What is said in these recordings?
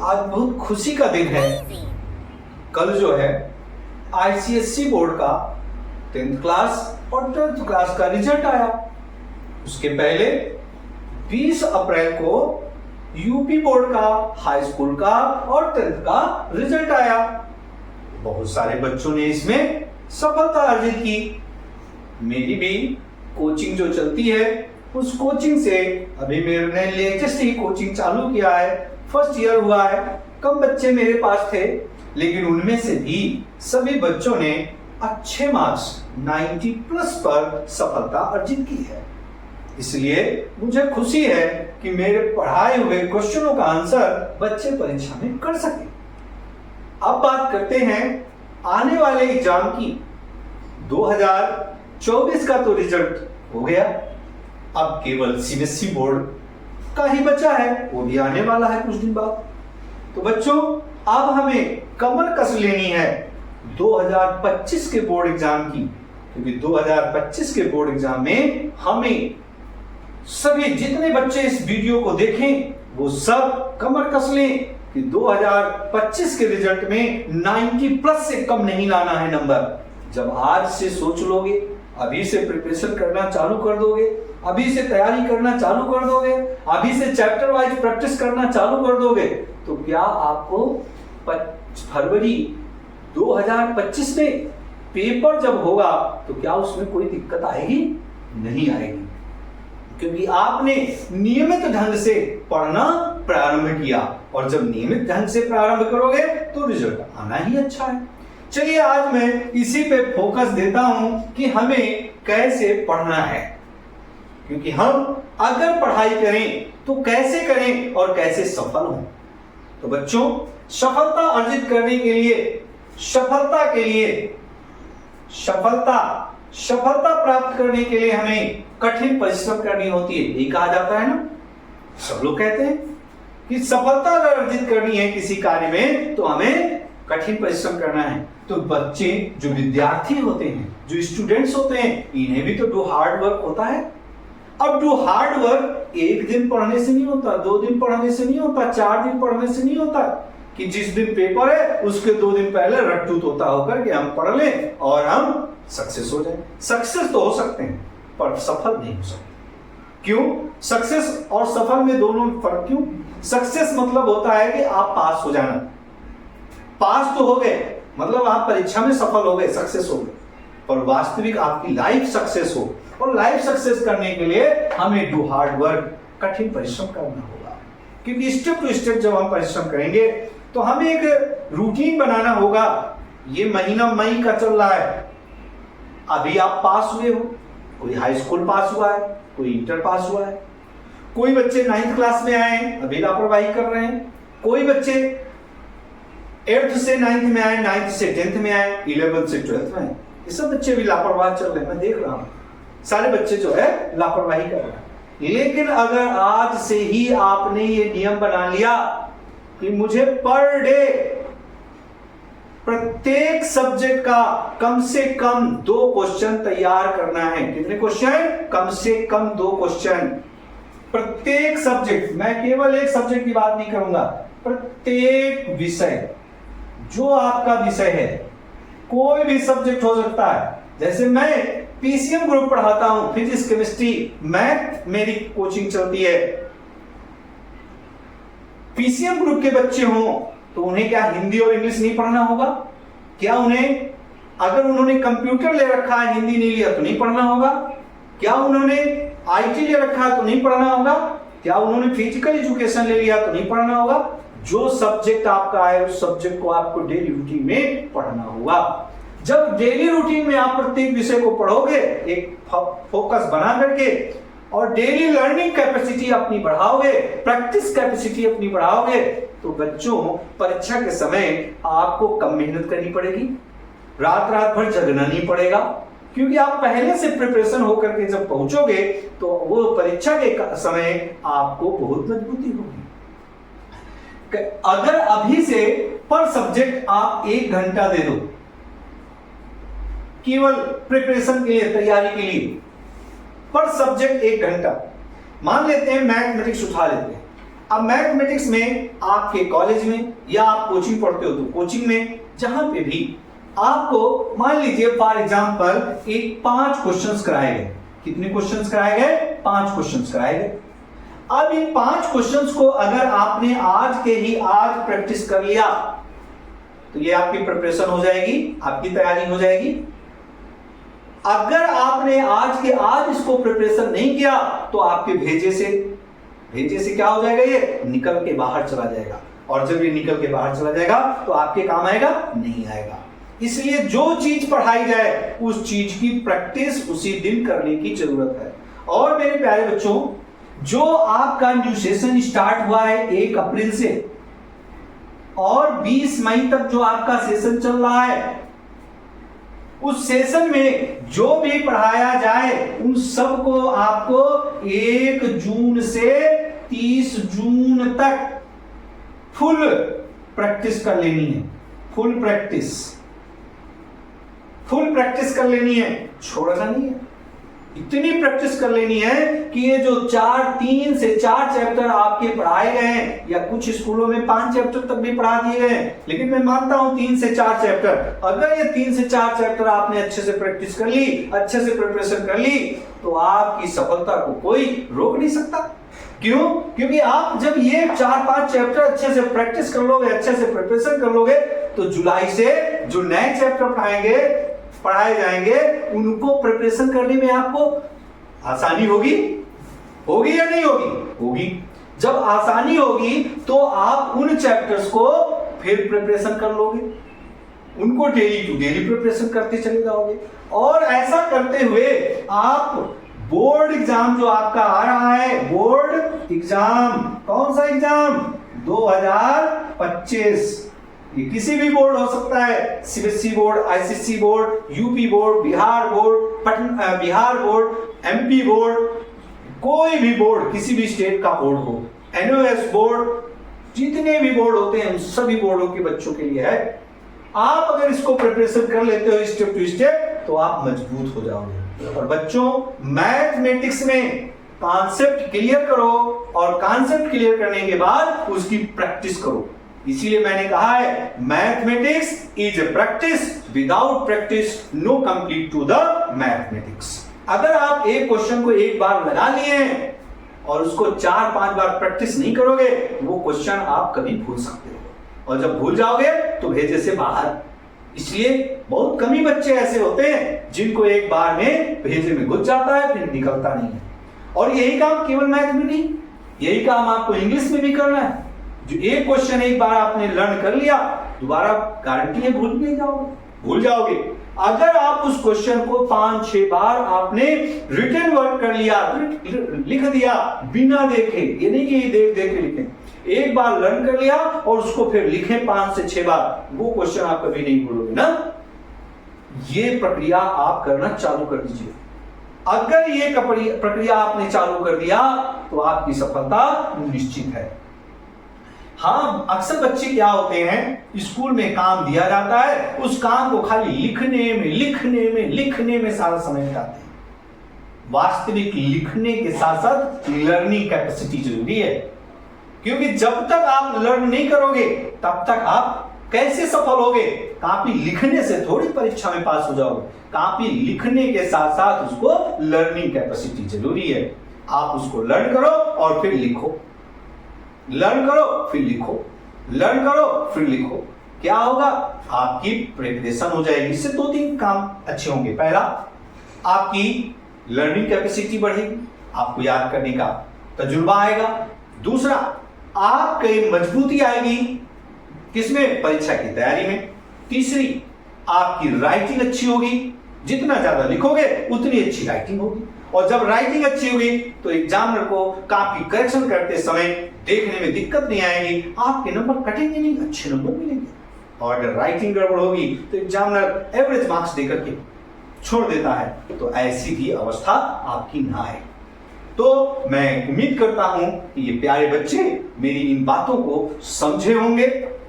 आज बहुत खुशी का दिन है। कल जो है आईसीएसई बोर्ड का 10th क्लास और 12th क्लास का रिजल्ट आया। उसके पहले 20 अप्रैल को यूपी बोर्ड का, हाई स्कूल का और 10th का रिजल्ट आया। बहुत सारे बच्चों ने इसमें सफलता अर्जित की। मेरी भी कोचिंग जो चलती है उस कोचिंग से अभी मैंने लेटेस्ट ही कोचिंग चालू किया है, फर्स्ट ईयर हुआ है। कम बच्चे मेरे पास थे, लेकिन उनमें से भी सभी बच्चों ने अच्छे मार्क्स 90 प्लस पर सफलता अर्जित की है। इसलिए मुझे खुशी है कि मेरे पढ़ाए हुए क्वेश्चनों का आंसर बच्चे परीक्षा में कर सके। अब बात करते हैं आने वाले एग्जाम की। 2024 का तो रिजल्ट हो गया, अब केवल सीबीएसई बोर्ड का ही बचा है, वो भी आने वाला है कुछ दिन बाद। तो बच्चों, अब हमें कमर कस लेनी है 2025 के बोर्ड एग्जाम की, क्योंकि 2025 के बोर्ड एग्जाम में हमें सभी जितने बच्चे इस वीडियो को देखें वो सब कमर कस लें कि 2025 के रिजल्ट में 90 प्लस से कम नहीं लाना है नंबर। जब आज से सोच लोगे, अभी से प्रिपरेशन करना चालू कर दोगे, अभी से तैयारी करना चालू कर दोगे, अभी से चैप्टर वाइज प्रैक्टिस करना चालू कर दोगे, तो क्या आपको फरवरी 2025 में पेपर जब होगा तो क्या उसमें कोई दिक्कत आएगी? नहीं आएगी, क्योंकि आपने नियमित ढंग से पढ़ना प्रारंभ किया, और जब नियमित ढंग से प्रारंभ करोगे तो रिजल्ट आना ही अच्छा है। चलिए, आज मैं इसी पे फोकस देता हूं कि हमें कैसे पढ़ना है, क्योंकि हम अगर पढ़ाई करें तो कैसे करें और कैसे सफल हों। तो बच्चों, सफलता अर्जित करने के लिए, सफलता प्राप्त करने के लिए हमें कठिन परिश्रम करनी होती है, ये कहा जाता है ना। सब लोग कहते हैं कि सफलता अगर अर्जित करनी है किसी कार्य में तो हमें कठिन परिश्रम करना है। तो बच्चे जो विद्यार्थी होते हैं, जो स्टूडेंट्स होते हैं, इन्हें भी तो डू हार्ड वर्क होता है। अब डू हार्ड वर्क एक दिन पढ़ने से नहीं होता, 2 दिन पढ़ने से नहीं होता, 4 दिन पढ़ने से नहीं होता, कि जिस दिन पेपर है उसके 2 दिन पहले रट्टू तोता होकर के हम पढ़ लें और हम सक्सेस हो जाए। सक्सेस तो हो सकते हैं पर सफल नहीं हो सकते। क्यों? सक्सेस और सफल में दोनों फर्क क्यों? सक्सेस मतलब होता है कि आप पास हो जाना, पास तो हो गए मतलब आप परीक्षा में सफल हो गए, सक्सेस हो गए, पर वास्तविक आपकी लाइफ सक्सेस हो, और लाइफ सक्सेस करने के लिए हमें डू हार्ड वर्क, कठिन परिश्रम करना होगा। क्योंकि स्टेप टू स्टेप जब हम परिश्रम करेंगे तो हमें एक रूटीन बनाना होगा। ये महीना मई का चल रहा है, अभी आप पास हुए हो, कोई हाई स्कूल पास हुआ है, कोई इंटर पास हुआ है, कोई बच्चे 9th क्लास में आए अभी लापरवाही कर रहे हैं, कोई बच्चे 8th से 9th में आए, 9th से 10th में आए, 11th से 12th में आए। ये सब बच्चे भी लापरवाह चल रहे हैं, मैं देख रहा हूं सारे बच्चे जो है लापरवाही कर रहे हैं। लेकिन अगर आज से ही आपने ये नियम बना लिया कि मुझे पर डे प्रत्येक सब्जेक्ट का कम से कम 2 क्वेश्चन तैयार करना है। कितने क्वेश्चन? कम से कम 2 क्वेश्चन प्रत्येक सब्जेक्ट। मैं केवल एक सब्जेक्ट की बात नहीं करूंगा, प्रत्येक विषय, जो आपका विषय है, कोई भी सब्जेक्ट हो सकता है। जैसे मैं पीसीएम ग्रुप पढ़ाता हूं, फिजिक्स, केमिस्ट्री, मैथ मेरी कोचिंग चलती है। पीसीएम ग्रुप के बच्चे हों तो उन्हें क्या हिंदी और इंग्लिश नहीं पढ़ना होगा? क्या उन्हें, अगर उन्होंने कंप्यूटर ले रखा है, हिंदी नहीं लिया तो नहीं पढ़ना होगा? क्या उन्होंने आईटी ले रखा है तो नहीं पढ़ना होगा? क्या उन्होंने फिजिकल एजुकेशन ले लिया तो नहीं पढ़ना होगा? जो सब्जेक्ट आपका है उस सब्जेक्ट को आपको डेली रूटीन में पढ़ना होगा। जब डेली रूटीन में आप प्रत्येक विषय को पढ़ोगे, एक फोकस बना करके, और डेली लर्निंग कैपेसिटी अपनी बढ़ाओगे, प्रैक्टिस कैपेसिटी अपनी बढ़ाओगे, तो बच्चों परीक्षा के समय आपको कम मेहनत करनी पड़ेगी, रात भर जगना नहीं पड़ेगा, क्योंकि आप पहले से प्रिपरेशन होकर के जब पहुंचोगे तो वो परीक्षा के समय आपको बहुत मजबूती होगी। अगर अभी से पर सब्जेक्ट आप 1 घंटा दे दो केवल प्रिपरेशन के लिए, तैयारी के लिए, पर सब्जेक्ट 1 घंटा, मान लेते हैं मैथमेटिक्स उठा लेते हैं, अब मैथमेटिक्स में आपके कॉलेज में या आप कोचिंग पढ़ते हो तो कोचिंग में, जहां पे भी आपको मान लीजिए फॉर एग्जांपल एक 5 क्वेश्चंस कराए गए। कितने क्वेश्चंस कराए गए? 5 क्वेश्चंस कराए गए। अब इन 5 क्वेश्चंस को अगर आपने आज के ही आज प्रैक्टिस कर लिया तो ये आपकी प्रिपरेशन हो जाएगी, आपकी तैयारी हो जाएगी। अगर आपने आज के आज इसको प्रिपरेशन नहीं किया तो आपके भेजे से क्या हो जाएगा? ये निकल के बाहर चला जाएगा, और जब ये निकल के बाहर चला जाएगा तो आपके काम आएगा? नहीं आएगा। इसलिए जो चीज पढ़ाई जाए उस चीज की प्रैक्टिस उसी दिन करने की जरूरत है। और मेरे प्यारे बच्चों, जो आपका न्यू सेशन स्टार्ट हुआ है 1 अप्रैल से और 20 मई तक जो आपका सेशन चल रहा है, उस सेशन में जो भी पढ़ाया जाए उन सब को आपको 1 जून से 30 जून तक फुल प्रैक्टिस कर लेनी है। फुल प्रैक्टिस कर लेनी है, छोड़ना नहीं है। इतनी प्रैक्टिस कर लेनी है कि ये जो 3 से 4 चैप्टर आपके पढ़ाए गए हैं, या कुछ स्कूलों में 5 चैप्टर तक भी पढ़ा दिए गए हैं, लेकिन मैं मानता हूं 3 से 4 चैप्टर, अगर ये 3 से 4 चैप्टर आपने अच्छे से प्रैक्टिस कर ली, अच्छे से प्रिपरेशन कर ली, तो आपकी सफलता को कोई रोक नहीं सकता। क्यों? क्योंकि आप जब ये 4-5 चैप्टर अच्छे से प्रैक्टिस कर लोगे, अच्छे से प्रिपरेशन कर लोगे, तो जुलाई से जो नए चैप्टर पढ़ाए जाएंगे उनको प्रिपरेशन करने में आपको आसानी होगी या नहीं होगी? जब आसानी होगी तो आप उन चैप्टर्स को फिर प्रिपरेशन कर लोगे, उनको डेली टू डेली प्रिपरेशन करते चले जाओगे, और ऐसा करते हुए आप बोर्ड एग्जाम जो आपका आ रहा है, बोर्ड एग्जाम, कौन सा एग्जाम? 2025, ये किसी भी बोर्ड हो सकता है, CBSE board, ICSE board, UP board, Bihar board, MP board, कोई भी बोर्ड, किसी भी स्टेट का बोर्ड हो, एनओएस बोर्ड, जितने भी बोर्ड होते हैं उन सभी बोर्डों के बच्चों के लिए है। आप अगर इसको प्रिपरेशन कर लेते हो स्टेप टू स्टेप तो आप मजबूत हो जाओगे। और बच्चों, मैथमेटिक्स में कॉन्सेप्ट क्लियर करो, और कॉन्सेप्ट क्लियर करने के बाद उसकी प्रैक्टिस करो। इसीलिए मैंने कहा है mathematics is a practice, without practice no complete to the mathematics. अगर आप एक क्वेश्चन को एक बार लगा लिए हैं और उसको 4-5 बार प्रैक्टिस नहीं करोगे, वो क्वेश्चन आप कभी भूल सकते हो, और जब भूल जाओगे तो भेजे से बाहर। इसलिए बहुत कम ही बच्चे ऐसे होते हैं जिनको एक बार में भेजे में घुस जाता है, फिर निकलता नहीं है। और यही काम केवल मैथ में नहीं, यही काम आपको इंग्लिश में भी करना है। जो एक क्वेश्चन एक बार आपने लर्न कर लिया, दोबारा गारंटी है भूल जाओगे। अगर आप उस क्वेश्चन को 5-6 बार आपने रिटन वर्क कर लिया, लिख दिया बिना देखे, ये नहीं कि देख के लिखें, एक बार लर्न कर लिया और उसको फिर लिखें 5 से 6 बार, वो क्वेश्चन आप कभी नहीं भूलोगे ना। ये प्रक्रिया आप करना चालू कर दीजिए। अगर ये प्रक्रिया आपने चालू कर दिया तो आपकी सफलता निश्चित है। हाँ, अक्सर बच्चे क्या होते हैं, स्कूल में काम दिया जाता है, उस काम को खाली लिखने में सारा समय बिताते हैं। वास्तविक लिखने के साथ साथ लर्निंग कैपेसिटी जरूरी है, क्योंकि जब तक आप लर्न नहीं करोगे तब तक आप कैसे सफल होगे? कॉपी लिखने से थोड़ी परीक्षा में पास हो जाओगे। कॉपी लिखने के साथ साथ उसको लर्निंग कैपेसिटी जरूरी है। आप उसको लर्न करो और फिर लिखो, लर्न करो फिर लिखो, लर्न करो फिर लिखो। क्या होगा? आपकी प्रिपरेशन हो जाएगी। इससे 2-3 काम अच्छे होंगे। पहला, आपकी लर्निंग कैपेसिटी बढ़ेगी, आपको याद करने का तजुर्बा आएगा। दूसरा, आपकी मजबूती आएगी, किसमें? परीक्षा की तैयारी में। तीसरी, आपकी राइटिंग अच्छी होगी, जितना ज्यादा लिखोगे उतनी अच्छी राइटिंग होगी, और जब राइटिंग अच्छी होगी तो एग्जामिनर को कॉपी करेक्शन करते समय देखने में दिक्कत नहीं आएगी, आपके नंबर कटेंगे नहीं, अच्छे नंबर मिलेंगे। और अगर राइटिंग गड़बड़ होगी तो एग्जामिनर एवरेज मार्क्स देकर के छोड़ देता है, तो ऐसी भी अवस्था आपकी ना आए। तो मैं उम्मीद करता हूं कि ये प्यारे बच्चे मेरी इन बातों को समझे होंगे,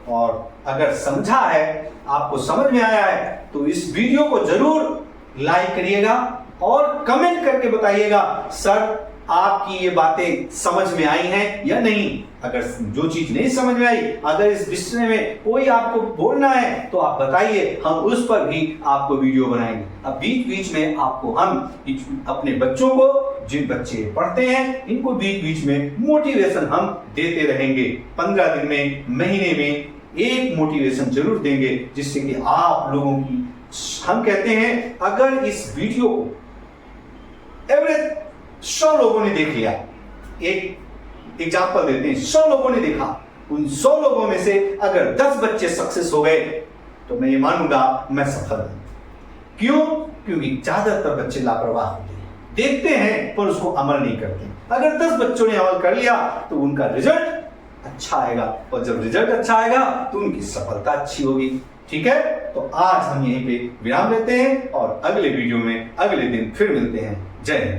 और अगर समझा है, आपको समझ में आया है, तो इस वीडियो को जरूर लाइक करिएगा और कमेंट करके बताइएगा, सर आपकी ये बातें समझ में आई हैं या नहीं। अगर जो चीज नहीं समझ में आई, अगर इस विषय में कोई आपको बोलना है तो आप बताइए, हम उस पर भी आपको वीडियो बनाएंगे। अब बीच बीच में आपको हम अपने बच्चों को, जिन बच्चे पढ़ते हैं, इनको बीच बीच में मोटिवेशन हम देते रहेंगे। 15 दिन में, महीने में एक मोटिवेशन जरूर देंगे, जिससे कि आप लोगों की, हम कहते हैं अगर इस वीडियो को एवरेज 100 लोगों ने देख लिया, एक एग्जाम्पल देते हैं, 100 लोगों ने देखा, उन 100 लोगों में से अगर 10 बच्चे सक्सेस हो गए तो मैं ये मानूंगा मैं सफल हूं। क्यों? क्योंकि ज्यादातर बच्चे लापरवाह होते हैं, देखते हैं पर उसको अमल नहीं करते। अगर 10 बच्चों ने अमल कर लिया तो उनका रिजल्ट अच्छा आएगा, और जब रिजल्ट अच्छा आएगा तो उनकी सफलता अच्छी होगी। ठीक है, तो आज हम यहीं पे विराम लेते हैं और अगले वीडियो में अगले दिन फिर मिलते हैं। जय हिंद।